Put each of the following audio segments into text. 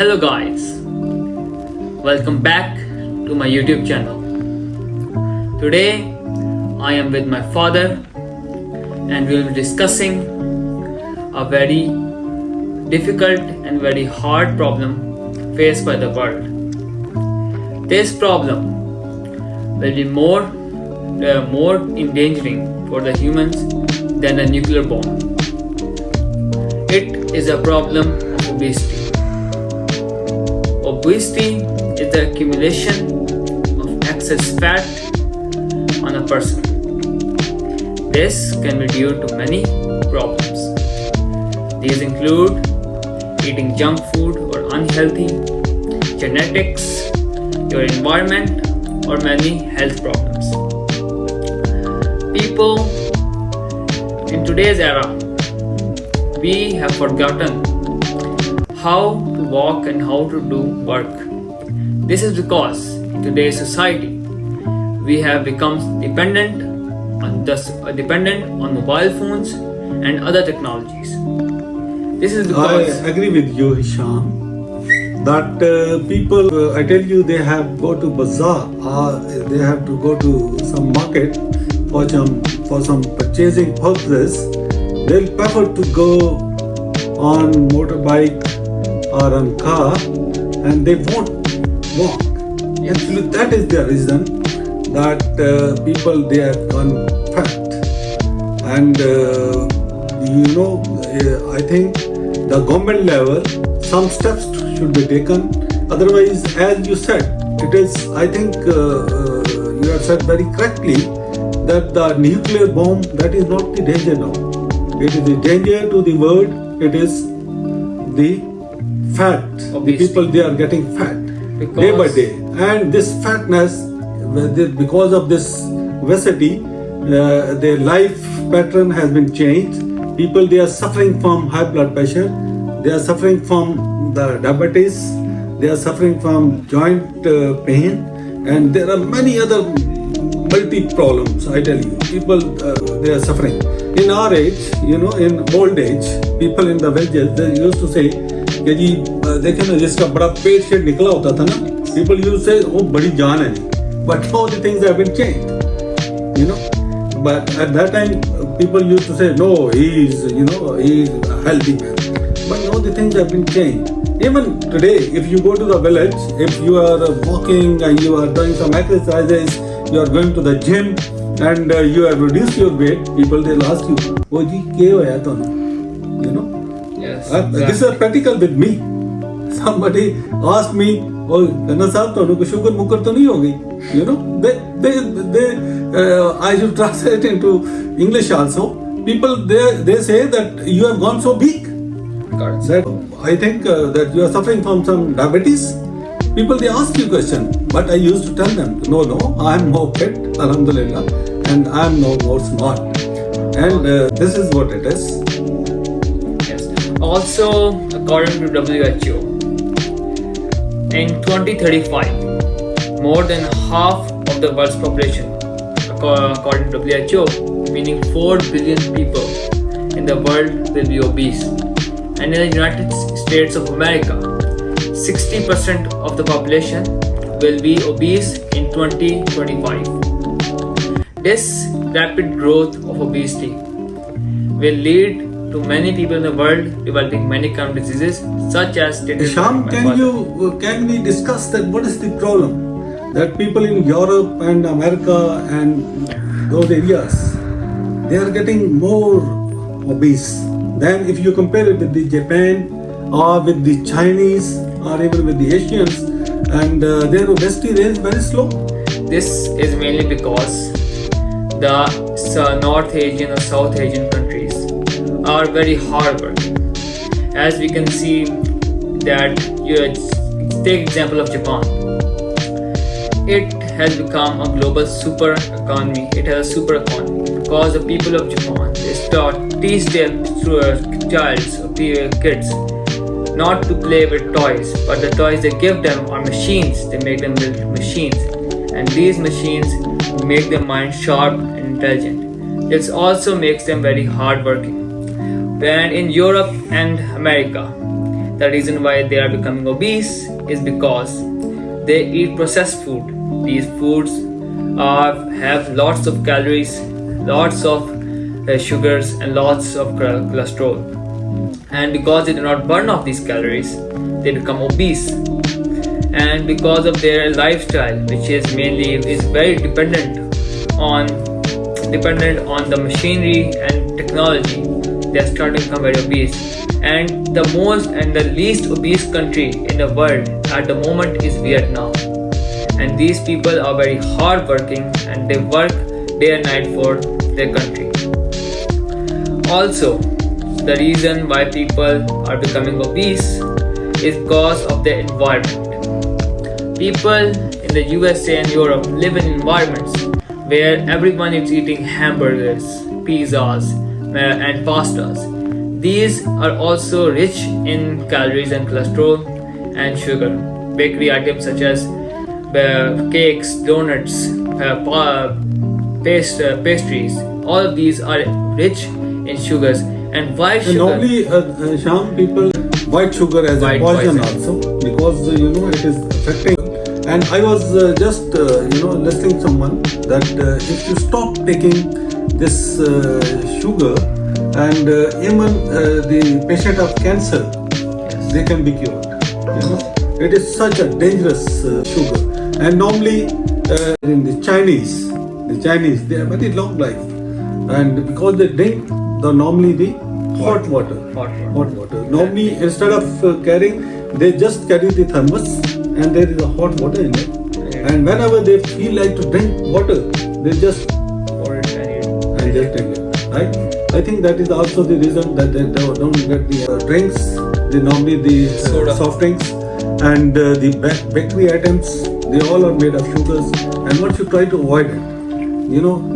Hello guys, welcome back to my YouTube channel. Today I am with my father and we will be discussing a very difficult and very hard problem faced by the world. This problem will be more endangering for the humans than a nuclear bomb. It is a problem of obesity. Obesity is the accumulation of excess fat on a person. This can be due to many problems. These include eating junk food or unhealthy, genetics, your environment, or many health problems. People in today's era, we have forgotten how to walk and how to do work. This is because in today's society, we have become dependent on mobile phones and other technologies. This is because I agree with you, Hisham, that people, I tell you, they have go to bazaar, they have to go to some market for some purchasing purposes. They'll prefer to go on motorbike or on car, and they won't walk. Yes. Actually, that is the reason that people, they have gone fat. And I think the government level, some steps should be taken. Otherwise, as you said, it is, I think you have said very correctly that the nuclear bomb, that is not the danger now. It is the danger to the world. It is the fat. Obesity. The people, they are getting fat day by day. And this fatness, because of this obesity, their life pattern has been changed. People, they are suffering from high blood pressure. They are suffering from the diabetes. They are suffering from joint pain. And there are many other multi-problems, I tell you. People, they are suffering. In our age, in old age, people in the villages, they used to say, कि जी देखे ना जिसका बड़ा पेट शेट निकला होता था ना, people used to say, oh बड़ी जान है जी. But now the things have been changed, But at that time, people used to say, no, he's a healthy man. But now the things have been changed. Even today, if you go to the village, if you are walking and you are doing some exercises, you are going to the gym, and you have reduced your weight, people, they'll ask you, oh ji, kya hoya tonu? yes, This is practical with me. Somebody asked me, oh, Kanna sahab, tonu ko sugar mukar to nahi hogi? I should translate into English also. People, they say that you have gone so big. That I think that you are suffering from some diabetes. People, they ask you question, but I used to tell them, no, I am more fit, alhamdulillah, and I am no more smart. And this is what it is. yes. Also, according to WHO, in 2035, more than half of the world's population, according to WHO, meaning 4 billion people in the world will be obese. And in the United States of America, 60% of the population will be obese in 2025. This rapid growth of obesity will lead to many people in the world developing many kind of diseases such as Sham, can we discuss that? What is the problem? That people in Europe and America and those areas, they are getting more obese than if you compare it with the Japan or with the Chinese or even with the Asians, and their obesity rate is very slow. This is mainly because the North Asian or South Asian countries are very hard working. As we can see that, take example of Japan. It has become a global super economy. It has a super economy because the people of Japan, they teach their kids not to play with toys, but the toys they give them are machines. They make them build machines, and these machines make their mind sharp and intelligent. This also makes them very hardworking. And in Europe and America, the reason why they are becoming obese is because they eat processed food. These foods have lots of calories, lots of sugars, and lots of cholesterol. And because they do not burn off these calories, they become obese. And because of their lifestyle, which is very dependent on the machinery and technology, they are starting to become very obese. And the least obese country in the world at the moment is Vietnam. And these people are very hardworking and they work day and night for their country. Also, the reason why people are becoming obese is because of their environment. People in the USA and Europe live in environments where everyone is eating hamburgers, pizzas, and pastas. These are also rich in calories and cholesterol and sugar. Bakery items such as cakes, donuts, pastries, all of these are rich in sugars and white sugar. Normally, Sham, people white sugar as a poison also, because it is affecting. And I was just listening to someone that if you stop taking this sugar, and even the patient of cancer, Yes. they can be cured. It is such a dangerous sugar. And normally in the Chinese, they have very long life, and because they drink normally the hot water. Normally, instead of carrying, they just carry the thermos, and there is a hot water in it. And whenever they feel like to drink water, they just Pour it and just drink it. Right? I think that is also the reason that they don't get the drinks. Normally the Soda. soft drinks and the bakery items. They all are made of sugars, and one should try to avoid it.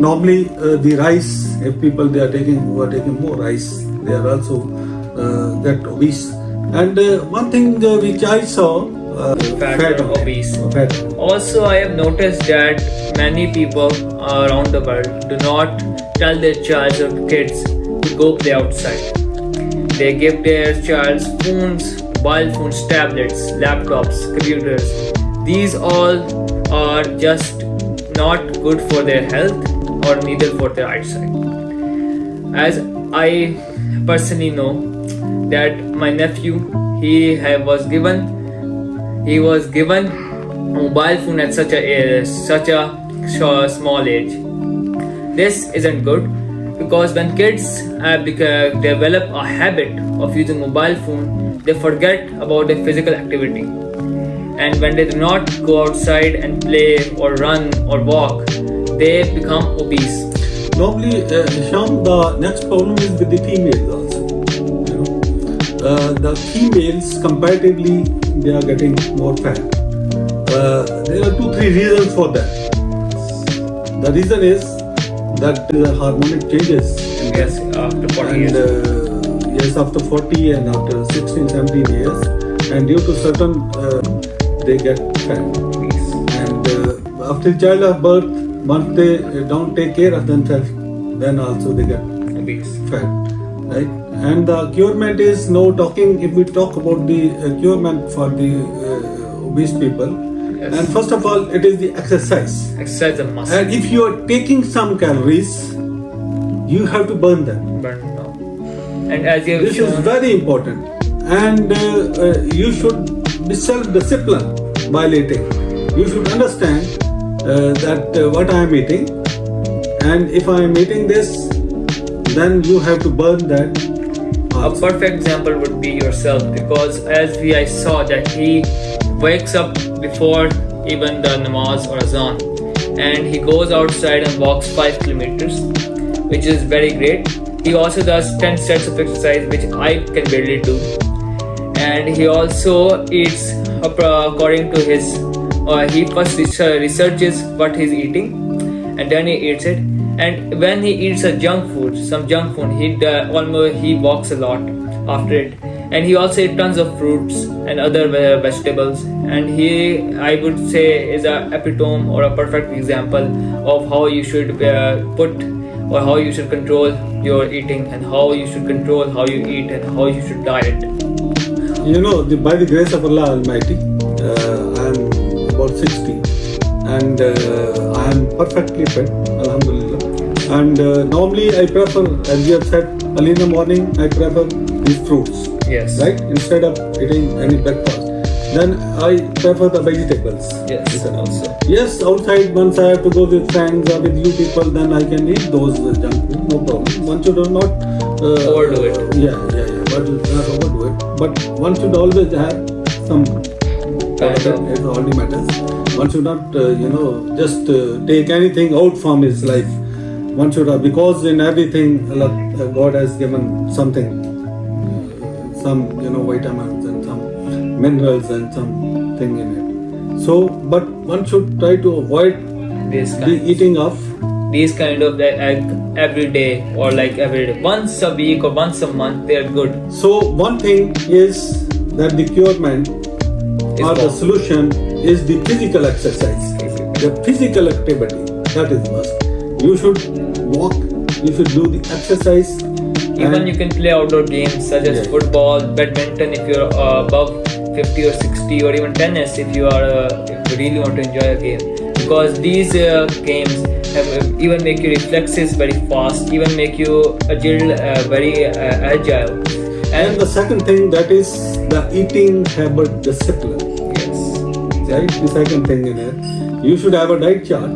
Normally the rice. If people who are taking more rice, they are also get obese. And one thing which I saw, fat or obese. Fat. Also, I have noticed that many people around the world do not tell their child or kids to go play outside. They give their child phones, mobile phones, tablets, laptops, computers. These all are just not good for their health or neither for their eyesight. As I personally know that my nephew, he was given a mobile phone at such a small age. This isn't good, because when kids develop a habit of using mobile phone, they forget about their physical activity. And when they do not go outside and play or run or walk, they become obese. Normally, Sham, the next problem is with the females also. The females comparatively, they are getting more fat. There are 2-3 reasons for that. The reason is that the hormonal changes. Yes, after 40 years. Yes, after 40 and after 16, 17 years, and due to certain, they get fat. And after childbirth, once they don't take care of themselves, then also they get Obese. fat, right? And the curement is no talking. If we talk about the curement for the obese people, Yes. and first of all, it is the exercise. Exercise a must. And if you are taking some calories, you have to burn them. Burn now. And as you have This is shown, very important, and you should be self-disciplined while eating. You should understand that what I am eating, and if I am eating this, then you have to burn that. a perfect example would be yourself, because as I saw that he wakes up before even the namaz or azan, and he goes outside and walks 5 kilometers, which is very great. He also does 10 sets of exercise, which I can barely do. And he also eats according to his, he first researches what he's eating, and then he eats it. And when he eats some junk food, he walks a lot after it. And he also eats tons of fruits and other vegetables. And he, I would say, is a epitome or a perfect example of how you should how you should control your eating, and how you should control how you eat and how you should diet. By the grace of Allah Almighty, I am about 60 and I am perfectly fit, Alhamdulillah. And normally I prefer, as you have said, early in the morning I prefer these fruits. Yes. Right? Instead of eating any breakfast. Then I prefer the vegetables. Yes. Also. Yes, outside once I have to go with friends or with you people, then I can eat those junk food, no problem. One should not overdo it. Yeah. But not overdo it. But one should always have some Kind of. It only matters. One should not, just take anything out from his life. One should have, because in everything God has given something, some vitamins and some minerals and something in it. So, but one should try to avoid the eating of these kind of egg every day or like every day. Once a week or once a month, they are good. So one thing is that the cure man or the solution is the physical exercise, the physical activity. That is must. You should walk. You should do the exercise. Even you can play outdoor games such as football, badminton if you're above 50 or 60, or even tennis if you really want to enjoy a game. Because these games even make your reflexes very fast, even make you agile, very agile. And the second thing, that is the eating habit discipline. Yes. Right? The second thing in it, you should have a diet chart.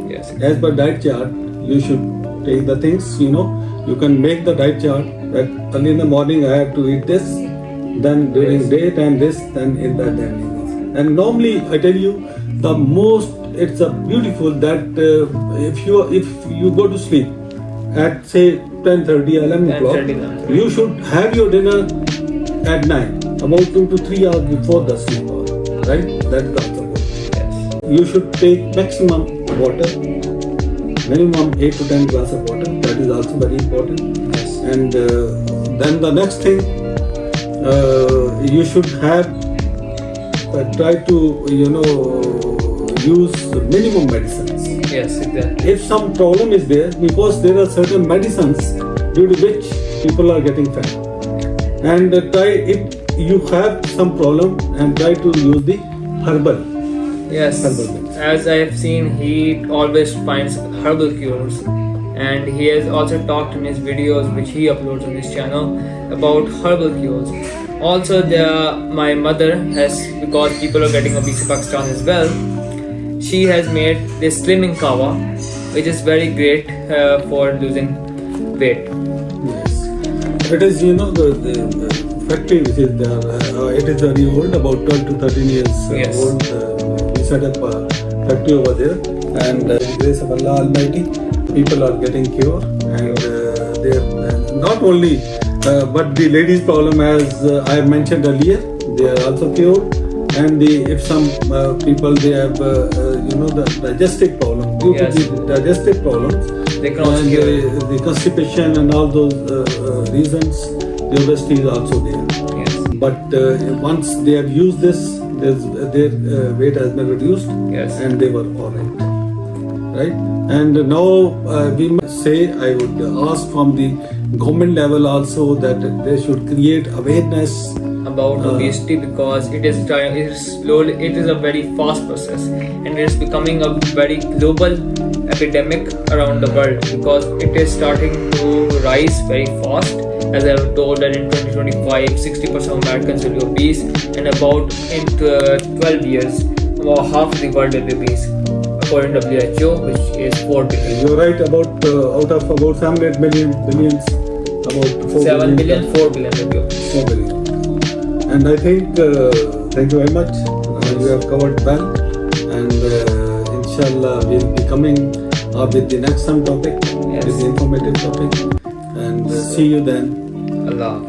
Yes. As per diet chart, you should take the things, you can make the diet chart that early in the morning I have to eat this, then during daytime this, then in the evening. And normally I tell you, it's a beautiful that if you go to sleep at say 10:30, 11 o'clock, you should have your dinner at 9, about 2 to 3 hours before the sleep hour, right? That's also good. Yes. You should take maximum water, minimum 8 to 10 glass of water. That is also very important. Yes. And then the next thing, you should have try to use minimum medicines. Yes, exactly. If some problem is there, because there are certain medicines due to which people are getting fat, and if you have some problem, and try to use the herbal. Yes, as I have seen, he always finds herbal cures, and he has also talked in his videos which he uploads on his channel about herbal cures. Also, my mother has, because people are getting obese in Pakistan as well, she has made this slimming kawa, which is very great for losing weight. Yes, it is the factory which is there. It is very old, about 12 to 13 years old. We set up a factory over there, and with the grace of Allah Almighty, people are getting cured, and they not only, but the ladies' problem, as I have mentioned earlier, they are also cured. And if some people they have the digestive problem, due to the digestive problems, they can also the constipation and all those reasons, the obesity is also there. Yes. But once they have used this, their weight has been reduced, and they were alright. Right? And now we must say, I would ask from the government level also that they should create awareness about obesity, because it is a very fast process, and it is becoming a very global epidemic around the world, because it is starting to rise very fast. As I have told, that in 2025 60% of Americans will be obese, and about in 12 years about half of the world will be obese, according to WHO, which is 4 billion. You're right, about out of about 7 billions, about 4 7 billion, 4 billion will be obese. 4 billion. And I think, thank you very much. You have covered well, and inshallah we'll be coming up with the next topic, with the informative topic, and see you then. Allah.